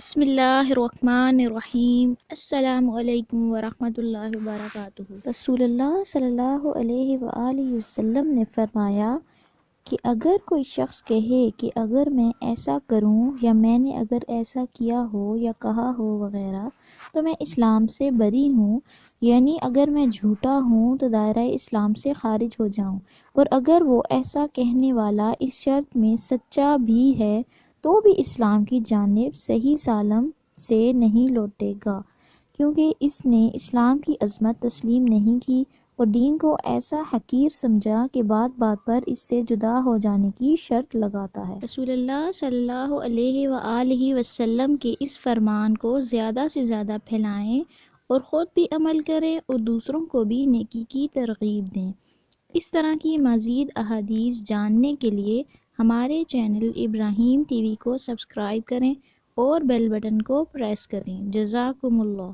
بسم اللہ الرحمن الرحیم۔ السلام علیکم ورحمۃ اللہ وبرکاتہ۔ رسول اللہ صلی اللہ علیہ وآلہ وسلم نے فرمایا کہ اگر کوئی شخص کہے کہ اگر میں ایسا کروں یا میں نے اگر ایسا کیا ہو یا کہا ہو وغیرہ تو میں اسلام سے بری ہوں، یعنی اگر میں جھوٹا ہوں تو دائرہ اسلام سے خارج ہو جاؤں، اور اگر وہ ایسا کہنے والا اس شرط میں سچا بھی ہے تو بھی اسلام کی جانب صحیح سالم سے نہیں لوٹے گا، کیونکہ اس نے اسلام کی عظمت تسلیم نہیں کی اور دین کو ایسا حقیر سمجھا کہ بات بات پر اس سے جدا ہو جانے کی شرط لگاتا ہے۔ رسول اللہ صلی اللہ علیہ وآلہ وسلم کے اس فرمان کو زیادہ سے زیادہ پھیلائیں اور خود بھی عمل کریں اور دوسروں کو بھی نیکی کی ترغیب دیں۔ اس طرح کی مزید احادیث جاننے کے لیے ہمارے چینل ابراہیم ٹی وی کو سبسکرائب کریں اور بیل بٹن کو پریس کریں۔ جزاکم اللہ۔